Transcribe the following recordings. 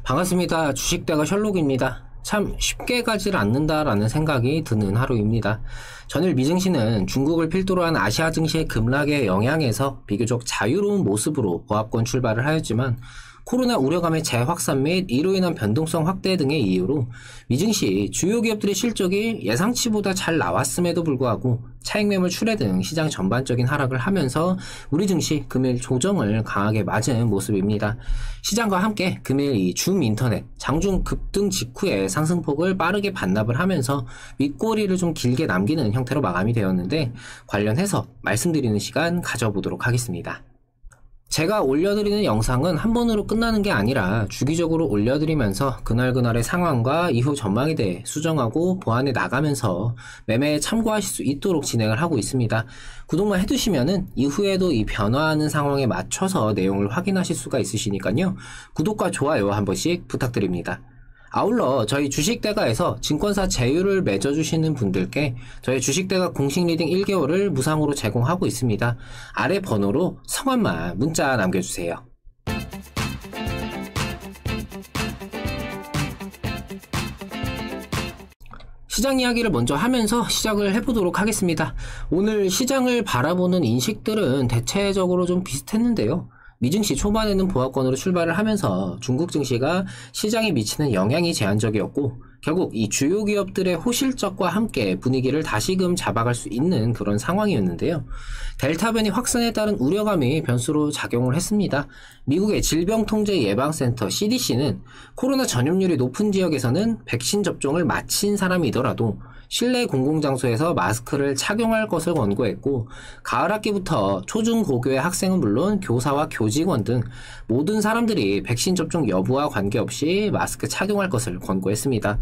반갑습니다. 주식대가 셜록입니다. 참 쉽게 가질 않는다라는 생각이 드는 하루입니다. 전일 미증시는 중국을 필두로 한 아시아 증시의 급락의 영향에서 비교적 자유로운 모습으로 보합권 출발을 하였지만 코로나 우려감의 재확산 및 이로 인한 변동성 확대 등의 이유로 미증시 주요 기업들의 실적이 예상치보다 잘 나왔음에도 불구하고 차익 매물 출회 등 시장 전반적인 하락을 하면서 우리 증시 금일 조정을 강하게 맞은 모습입니다. 시장과 함께 금일 이 줌인터넷 장중 급등 직후에 상승폭을 빠르게 반납을 하면서 윗꼬리를 좀 길게 남기는 형태로 마감이 되었는데 관련해서 말씀드리는 시간 가져보도록 하겠습니다. 제가 올려드리는 영상은 한 번으로 끝나는 게 아니라 주기적으로 올려드리면서 그날그날의 상황과 이후 전망에 대해 수정하고 보완해 나가면서 매매에 참고하실 수 있도록 진행을 하고 있습니다. 구독만 해두시면은 이후에도 이 변화하는 상황에 맞춰서 내용을 확인하실 수가 있으시니까요. 구독과 좋아요 한 번씩 부탁드립니다. 아울러 저희 주식대가에서 증권사 제휴를 맺어주시는 분들께 저희 주식대가 공식 리딩 1개월을 무상으로 제공하고 있습니다. 아래 번호로 성함만 문자 남겨주세요. 시장 이야기를 먼저 하면서 시작을 해보도록 하겠습니다. 오늘 시장을 바라보는 인식들은 대체적으로 좀 비슷했는데요. 미증시 초반에는 보합권으로 출발을 하면서 중국 증시가 시장에 미치는 영향이 제한적이었고 결국 이 주요 기업들의 호실적과 함께 분위기를 다시금 잡아갈 수 있는 그런 상황이었는데요. 델타 변이 확산에 따른 우려감이 변수로 작용을 했습니다. 미국의 질병통제예방센터 CDC는 코로나 전염률이 높은 지역에서는 백신 접종을 마친 사람이더라도 실내 공공장소에서 마스크를 착용할 것을 권고했고 가을 학기부터 초중고교의 학생은 물론 교사와 교직원 등 모든 사람들이 백신 접종 여부와 관계없이 마스크 착용할 것을 권고했습니다.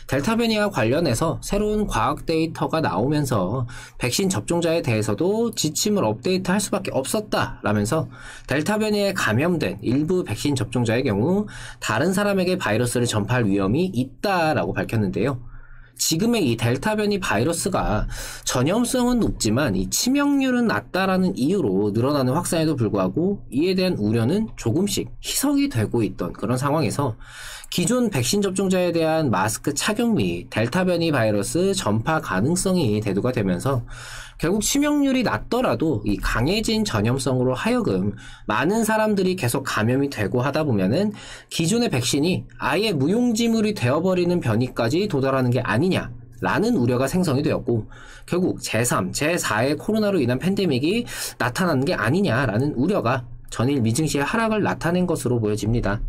델타 변이와 관련해서 새로운 과학 데이터가 나오면서 백신 접종자에 대해서도 지침을 업데이트할 수밖에 없었다라면서 델타 변이에 감염된 일부 백신 접종자의 경우 다른 사람에게 바이러스를 전파할 위험이 있다라고 밝혔는데요. 지금의 이 델타 변이 바이러스가 전염성은 높지만 이 치명률은 낮다라는 이유로 늘어나는 확산에도 불구하고 이에 대한 우려는 조금씩 희석이 되고 있던 그런 상황에서 기존 백신 접종자에 대한 마스크 착용 및 델타 변이 바이러스 전파 가능성이 대두가 되면서 결국 치명률이 낮더라도 이 강해진 전염성으로 하여금 많은 사람들이 계속 감염이 되고 하다 보면은 기존의 백신이 아예 무용지물이 되어버리는 변이까지 도달하는 게 아니냐라는 우려가 생성이 되었고 결국 제3, 제4의 코로나로 인한 팬데믹이 나타나는 게 아니냐라는 우려가 전일 미증시의 하락을 나타낸 것으로 보여집니다.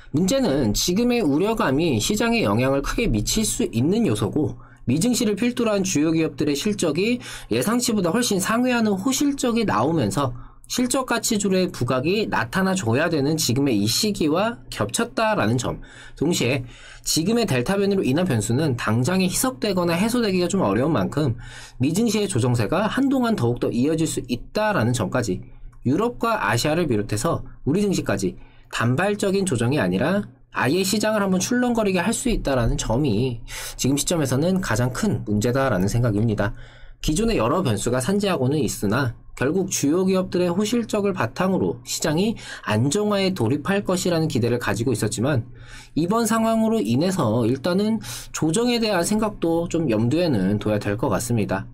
문제는 지금의 우려감이 시장에 영향을 크게 미칠 수 있는 요소고 미증시를 필두로 한 주요 기업들의 실적이 예상치보다 훨씬 상회하는 호실적이 나오면서 실적 가치줄의 부각이 나타나줘야 되는 지금의 이 시기와 겹쳤다라는 점, 동시에 지금의 델타 변이로 인한 변수는 당장에 희석되거나 해소되기가 좀 어려운 만큼 미증시의 조정세가 한동안 더욱더 이어질 수 있다라는 점까지 유럽과 아시아를 비롯해서 우리 증시까지 단발적인 조정이 아니라 아예 시장을 한번 출렁거리게 할 수 있다라는 점이 지금 시점에서는 가장 큰 문제다라는 생각입니다. 기존의 여러 변수가 산재하고는 있으나 결국 주요 기업들의 호실적을 바탕으로 시장이 안정화에 돌입할 것이라는 기대를 가지고 있었지만 이번 상황으로 인해서 일단은 조정에 대한 생각도 좀 염두에는 둬야 될 것 같습니다.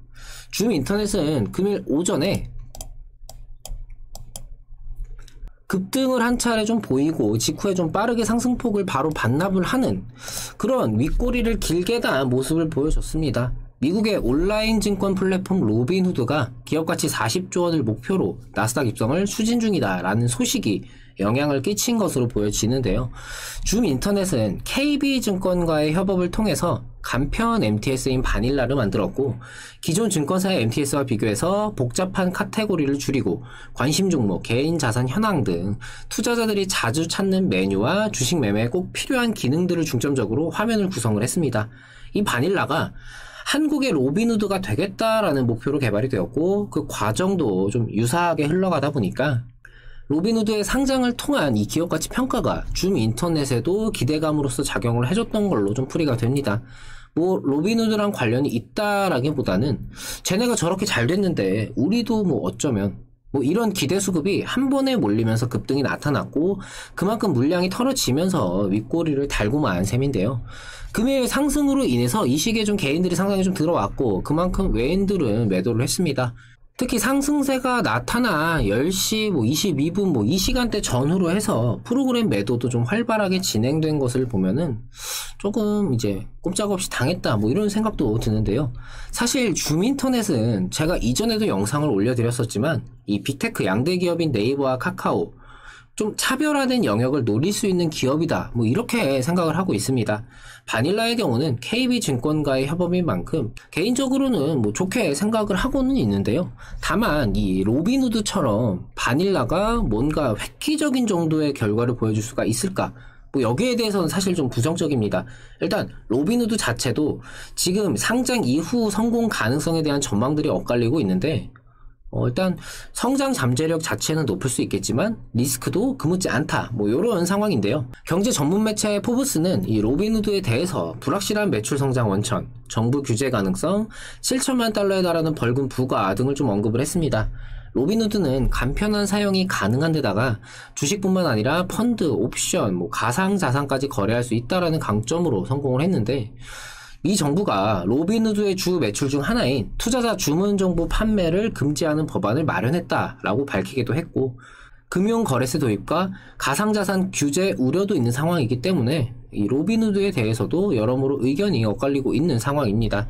줌인터넷은 금일 오전에 급등을 한 차례 좀 보이고 직후에 좀 빠르게 상승폭을 바로 반납을 하는 그런 윗꼬리를 길게 단 모습을 보여줬습니다. 미국의 온라인 증권 플랫폼 로빈후드가 기업가치 40조 원을 목표로 나스닥 입성을 추진 중이다라는 소식이 영향을 끼친 것으로 보여지는데요. 줌인터넷은 KB증권과의 협업을 통해서 간편 MTS인 바닐라를 만들었고 기존 증권사의 MTS와 비교해서 복잡한 카테고리를 줄이고 관심 종목, 개인 자산 현황 등 투자자들이 자주 찾는 메뉴와 주식 매매에 꼭 필요한 기능들을 중점적으로 화면을 구성을 했습니다. 이 바닐라가 한국의 로빈후드가 되겠다라는 목표로 개발이 되었고 그 과정도 좀 유사하게 흘러가다 보니까 로빈후드의 상장을 통한 이 기업가치 평가가 줌인터넷에도 기대감으로서 작용을 해줬던 걸로 좀 풀이가 됩니다. 뭐 로빈후드랑 관련이 있다라기보다는 쟤네가 저렇게 잘 됐는데 우리도 뭐 어쩌면 뭐 이런 기대 수급이 한 번에 몰리면서 급등이 나타났고 그만큼 물량이 털어지면서 윗꼬리를 달고 만 셈인데요. 금일 상승으로 인해서 이 시기에 좀 개인들이 상당히 좀 들어왔고 그만큼 외인들은 매도를 했습니다. 특히 상승세가 나타나 10시 22분 이 시간대 전후로 해서 프로그램 매도도 좀 활발하게 진행된 것을 보면은 조금 이제 꼼짝없이 당했다 이런 생각도 드는데요. 사실 줌인터넷은 제가 이전에도 영상을 올려드렸었지만 이 빅테크 양대 기업인 네이버와 카카오 좀 차별화된 영역을 노릴 수 있는 기업이다 이렇게 생각을 하고 있습니다. 바닐라의 경우는 KB증권과의 협업인 만큼 개인적으로는 좋게 생각을 하고는 있는데요. 다만 이 로빈후드처럼 바닐라가 뭔가 획기적인 정도의 결과를 보여줄 수가 있을까? 여기에 대해서는 사실 좀 부정적입니다. 일단 로빈후드 자체도 지금 상장 이후 성공 가능성에 대한 전망들이 엇갈리고 있는데 일단 성장 잠재력 자체는 높을 수 있겠지만 리스크도 그묻지 않다 요런 상황인데요. 경제 전문 매체 포브스는 이 로빈후드에 대해서 불확실한 매출 성장 원천, 정부 규제 가능성, 7천만 달러에 달하는 벌금 부과 등을 좀 언급을 했습니다. 로빈후드는 간편한 사용이 가능한 데다가 주식뿐만 아니라 펀드, 옵션, 가상자산까지 거래할 수 있다라는 강점으로 성공을 했는데 이 정부가 로빈후드의 주 매출 중 하나인 투자자 주문 정보 판매를 금지하는 법안을 마련했다라고 밝히기도 했고 금융거래세 도입과 가상자산 규제 우려도 있는 상황이기 때문에 이 로빈후드에 대해서도 여러모로 의견이 엇갈리고 있는 상황입니다.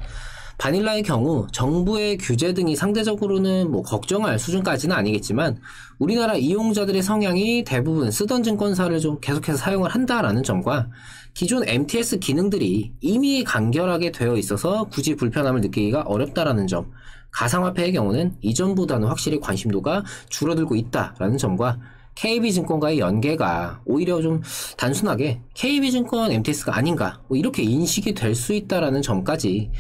바닐라의 경우 정부의 규제 등이 상대적으로는 걱정할 수준까지는 아니겠지만 우리나라 이용자들의 성향이 대부분 쓰던 증권사를 좀 계속해서 사용을 한다라는 점과 기존 MTS 기능들이 이미 간결하게 되어 있어서 굳이 불편함을 느끼기가 어렵다라는 점, 가상화폐의 경우는 이전보다는 확실히 관심도가 줄어들고 있다라는 점과 KB증권과의 연계가 오히려 좀 단순하게 KB증권 MTS가 아닌가 이렇게 인식이 될 수 있다라는 점까지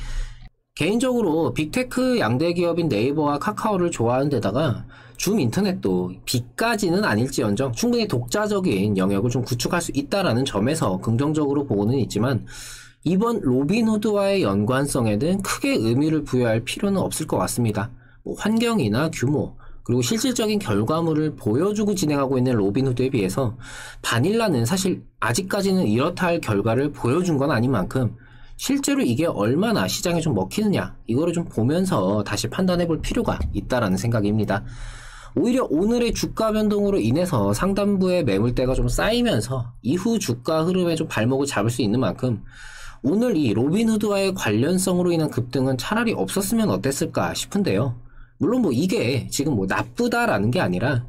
개인적으로 빅테크 양대 기업인 네이버와 카카오를 좋아하는 데다가 줌인터넷도 빅까지는 아닐지언정 충분히 독자적인 영역을 좀 구축할 수 있다라는 점에서 긍정적으로 보고는 있지만 이번 로빈후드와의 연관성에는 크게 의미를 부여할 필요는 없을 것 같습니다. 환경이나 규모 그리고 실질적인 결과물을 보여주고 진행하고 있는 로빈후드에 비해서 바닐라는 사실 아직까지는 이렇다 할 결과를 보여준 건 아닌 만큼 실제로 이게 얼마나 시장에 좀 먹히느냐 이거를 좀 보면서 다시 판단해 볼 필요가 있다라는 생각입니다. 오히려 오늘의 주가 변동으로 인해서 상단부의 매물대가 좀 쌓이면서 이후 주가 흐름에 좀 발목을 잡을 수 있는 만큼 오늘 이 로빈후드와의 관련성으로 인한 급등은 차라리 없었으면 어땠을까 싶은데요. 물론 이게 지금 나쁘다라는 게 아니라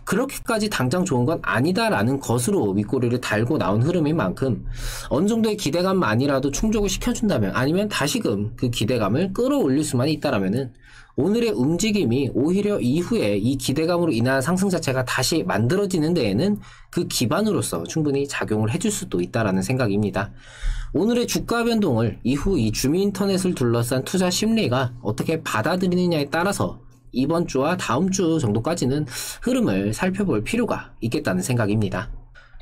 그렇게까지 당장 좋은 건 아니다라는 것으로 윗꼬리를 달고 나온 흐름인 만큼 어느 정도의 기대감만이라도 충족을 시켜준다면 아니면 다시금 그 기대감을 끌어올릴 수만 있다라면은 오늘의 움직임이 오히려 이후에 이 기대감으로 인한 상승 자체가 다시 만들어지는 데에는 그 기반으로서 충분히 작용을 해줄 수도 있다라는 생각입니다. 오늘의 주가 변동을 이후 이 줌인터넷을 둘러싼 투자 심리가 어떻게 받아들이느냐에 따라서 이번 주와 다음 주 정도까지는 흐름을 살펴볼 필요가 있겠다는 생각입니다.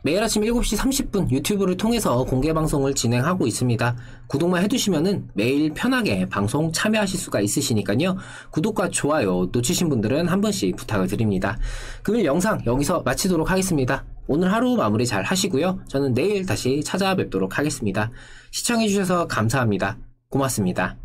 매일 아침 7시 30분 유튜브를 통해서 공개방송을 진행하고 있습니다. 구독만 해두시면은 매일 편하게 방송 참여하실 수가 있으시니까요. 구독과 좋아요 놓치신 분들은 한 번씩 부탁을 드립니다. 금일 영상 여기서 마치도록 하겠습니다. 오늘 하루 마무리 잘 하시고요. 저는 내일 다시 찾아뵙도록 하겠습니다. 시청해주셔서 감사합니다. 고맙습니다.